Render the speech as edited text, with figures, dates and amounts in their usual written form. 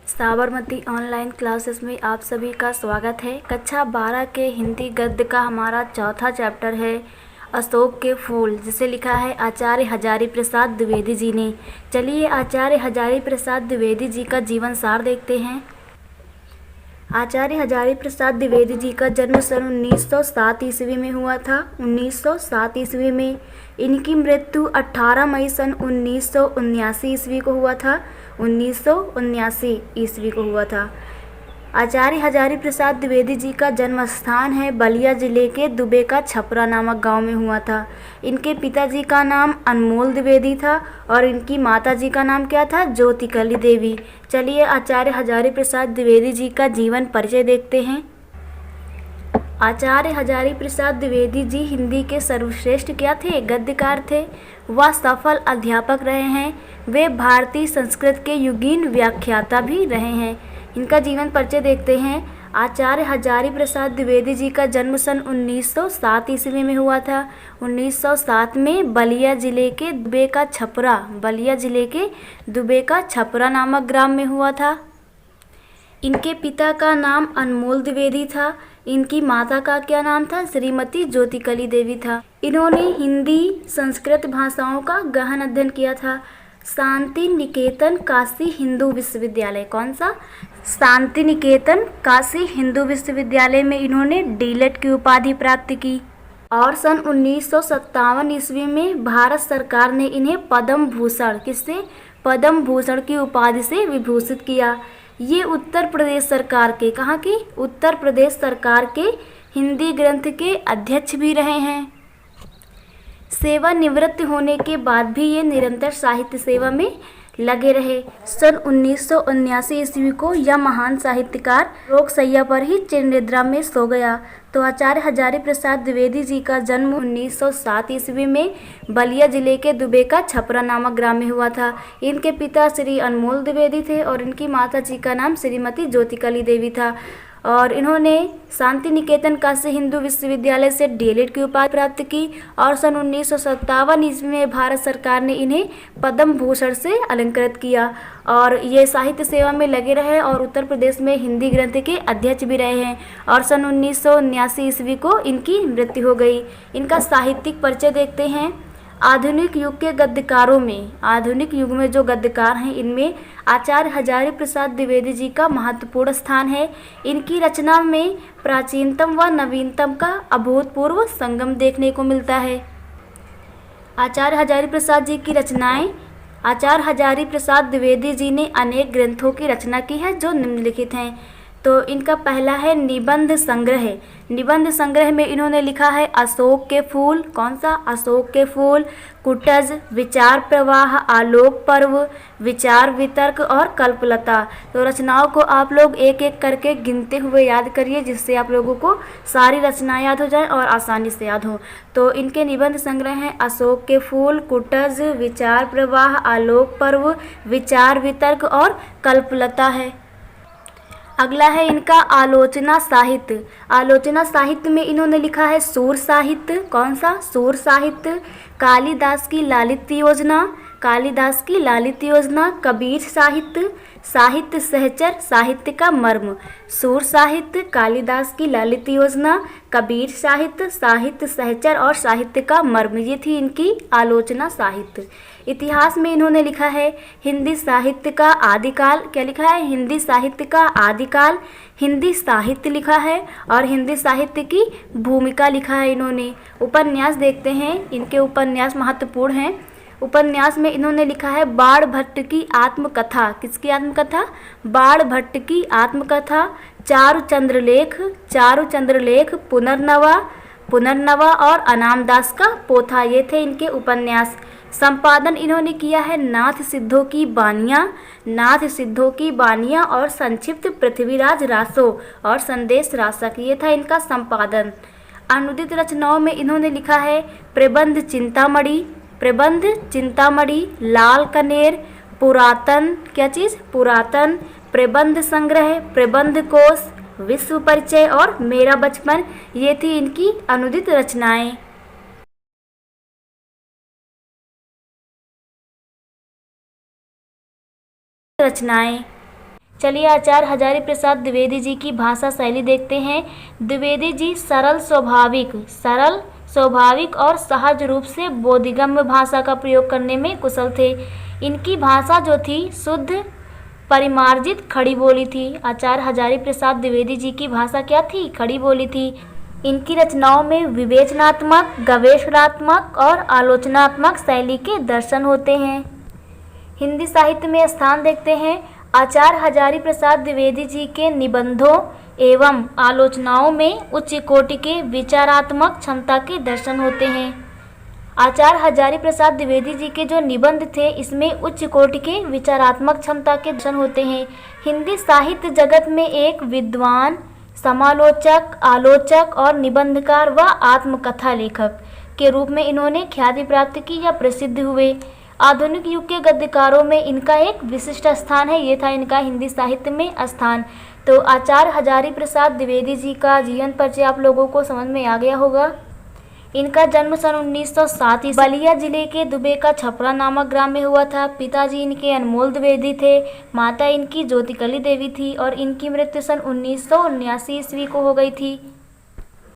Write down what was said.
Sabarmati online classes में आप सभी का स्वागत है। कक्षा 12 के हिंदी गद्य का हमारा चौथा चैप्टर है अशोक के फूल, जिसे लिखा है आचार्य हजारी प्रसाद द्विवेदी जी ने। चलिए आचार्य हजारी प्रसाद द्विवेदी जी का जीवन सार देखते हैं। आचार्य हजारी प्रसाद द्विवेदी जी का जन्म सन 1907 ईस्वी में हुआ था। 1907 ईस्वी में इनकी मृत्यु 18 मई सन 1979 ईस्वी को हुआ था। 1979 ईस्वी को हुआ था। आचार्य हजारी प्रसाद द्विवेदी जी का जन्म स्थान है बलिया जिले के दुबे का छपरा नामक गांव में हुआ था। इनके पिताजी का नाम अनमोल द्विवेदी था और इनकी माताजी का नाम क्या था? ज्योतिकली देवी। चलिए आचार्य हजारी प्रसाद द्विवेदी जी का जीवन परिचय देखते हैं। आचार्य हजारी प्रसाद द्विवेदी जी हिंदी के सर्वश्रेष्ठ क्या थे? गद्यकार थे। वह सफल अध्यापक रहे हैं। वे भारतीय संस्कृत के युगीन व्याख्याता भी रहे हैं। इनका जीवन परिचय देखते हैं। आचार्य हजारी प्रसाद द्विवेदी जी का जन्म सन 1907 ईस्वी में हुआ था। 1907 में बलिया जिले के दुबे का छपरा नामक ग्राम में हुआ था। इनके पिता का नाम अनमोल द्विवेदी था। इनकी माता का क्या नाम था? श्रीमती ज्योतिकली देवी था। इन्होंने हिंदी संस्कृत भाषाओं का गहन अध्ययन किया था। शांति निकेतन काशी हिंदू विश्वविद्यालय, कौन सा? शांति निकेतन काशी हिंदू विश्वविद्यालय में इन्होंने डीलेट की उपाधि प्राप्त की और सन 1957 ईस्वी में भारत सरकार ने इन्हें पद्म भूषण, किससे? पद्म भूषण की उपाधि से विभूषित किया। ये उत्तर प्रदेश सरकार के, कहाँ के? उत्तर प्रदेश सरकार के हिंदी ग्रंथ के अध्यक्ष भी रहे हैं। सेवानिवृत्त होने के बाद भी ये निरंतर साहित्य सेवा में लगे रहे। सन 1979 ईस्वी को यह महान साहित्यकार रोगशैया पर ही चिरनिद्रा में सो गया। तो आचार्य हजारी प्रसाद द्विवेदी जी का जन्म 1907 ईस्वी में बलिया जिले के दुबे का छपरा नामक ग्राम में हुआ था। इनके पिता श्री अनमोल द्विवेदी थे और इनकी माता जी का नाम श्रीमती ज्योतिकली देवी था और इन्होंने शांति निकेतन काशी हिंदू विश्वविद्यालय से डीएलएड की उपाधि प्राप्त की और सन 1957 ईस्वी में भारत सरकार ने इन्हें पद्म भूषण से अलंकृत किया और ये साहित्य सेवा में लगे रहे और उत्तर प्रदेश में हिंदी ग्रंथ के अध्यक्ष भी रहे हैं और सन 1979 ईस्वी को इनकी मृत्यु हो गई। इनका साहित्यिक परिचय देखते हैं। आधुनिक युग के गद्यकारों में, आधुनिक युग में जो गद्यकार हैं इनमें आचार्य हजारी प्रसाद द्विवेदी जी का महत्वपूर्ण स्थान है। इनकी रचना में प्राचीनतम व नवीनतम का अभूतपूर्व संगम देखने को मिलता है। आचार्य हजारी प्रसाद जी की रचनाएं। आचार्य हजारी प्रसाद द्विवेदी जी ने अनेक ग्रंथों की रचना की है जो निम्नलिखित हैं। तो इनका पहला है निबंध संग्रह। निबंध संग्रह में इन्होंने लिखा है अशोक के फूल, कौन सा? अशोक के फूल, कुटज, विचार प्रवाह, आलोक पर्व, विचार वितर्क और कल्पलता। तो रचनाओं को आप लोग एक एक करके गिनते हुए याद करिए जिससे आप लोगों को सारी रचनाएं याद हो जाएं और आसानी से याद हो। तो इनके निबंध संग्रह हैं अशोक के फूल, कुटज, विचार प्रवाह, आलोक पर्व, विचार वितर्क और कल्पलता है। अगला है इनका आलोचना साहित्य। आलोचना साहित्य में इन्होंने लिखा है सूर साहित्य, कौन सा? सूर साहित्य, कालिदास की लालित्य योजना, कालिदास की लालित्य योजना, कबीर साहित्य, साहित्य सहचर, साहित्य का मर्म। सूर साहित्य, कालिदास की लालित्य योजना, कबीर साहित्य, साहित्य सहचर और साहित्य का मर्म, ये थी इनकी आलोचना साहित्य। इतिहास में इन्होंने लिखा है हिंदी साहित्य का आदिकाल, क्या लिखा है? हिंदी साहित्य का आदिकाल, हिंदी साहित्य लिखा है और हिंदी साहित्य की भूमिका लिखा है इन्होंने। उपन्यास देखते हैं, इनके उपन्यास महत्वपूर्ण हैं। उपन्यास में इन्होंने लिखा है बाण भट्ट की आत्मकथा, किसकी आत्मकथा? बाण भट्ट की आत्मकथा, चारुचंद्रलेख, पुनर्नवा और अनामदास का पोथा, ये थे इनके उपन्यास। संपादन इन्होंने किया है नाथ सिद्धों की बानियाँ और संक्षिप्त पृथ्वीराज रासो और संदेश रासक, ये था इनका संपादन। अनुदित रचनाओं में इन्होंने लिखा है प्रबंध चिंतामणि, लाल कनेर, पुरातन, क्या चीज़? पुरातन, प्रबंध संग्रह, प्रबंध कोश, विश्व परिचय और मेरा बचपन, ये थी इनकी अनुदित रचनाएं। चलिए आचार्य हजारी प्रसाद द्विवेदी जी की भाषा शैली देखते हैं। द्विवेदी जी सरल स्वाभाविक और सहज रूप से बोधिगम्य भाषा का प्रयोग करने में कुशल थे। इनकी भाषा जो थी शुद्ध परिमार्जित खड़ी बोली थी। आचार्य हजारी प्रसाद द्विवेदी जी की भाषा क्या थी? खड़ी बोली थी। इनकी रचनाओं में विवेचनात्मक, गवेषणात्मक और आलोचनात्मक शैली के दर्शन होते हैं। हिंदी साहित्य में स्थान देखते हैं। आचार्य हजारी प्रसाद द्विवेदी जी के निबंधों एवं आलोचनाओं में उच्च कोटि के विचारात्मक क्षमता के दर्शन होते हैं। आचार्य हजारी प्रसाद द्विवेदी जी के जो निबंध थे इसमें उच्च कोटि के विचारात्मक क्षमता के दर्शन होते हैं। हिंदी साहित्य जगत में एक विद्वान, समालोचक, आलोचक और निबंधकार व आत्मकथा लेखक के रूप में इन्होंने ख्याति प्राप्त की या प्रसिद्ध हुए। आधुनिक युग के गद्यकारों में इनका एक विशिष्ट स्थान है। ये था इनका हिंदी साहित्य में स्थान। तो आचार्य हजारी प्रसाद द्विवेदी जी का जीवन परिचय आप लोगों को समझ में आ गया होगा। इनका जन्म सन 1907 बलिया जिले के दुबे का छपरा नामक ग्राम में हुआ था। पिताजी इनके अनमोल द्विवेदी थे, माता इनकी ज्योतिकली देवी थी और इनकी मृत्यु सन 1979 ईस्वी को हो गई थी।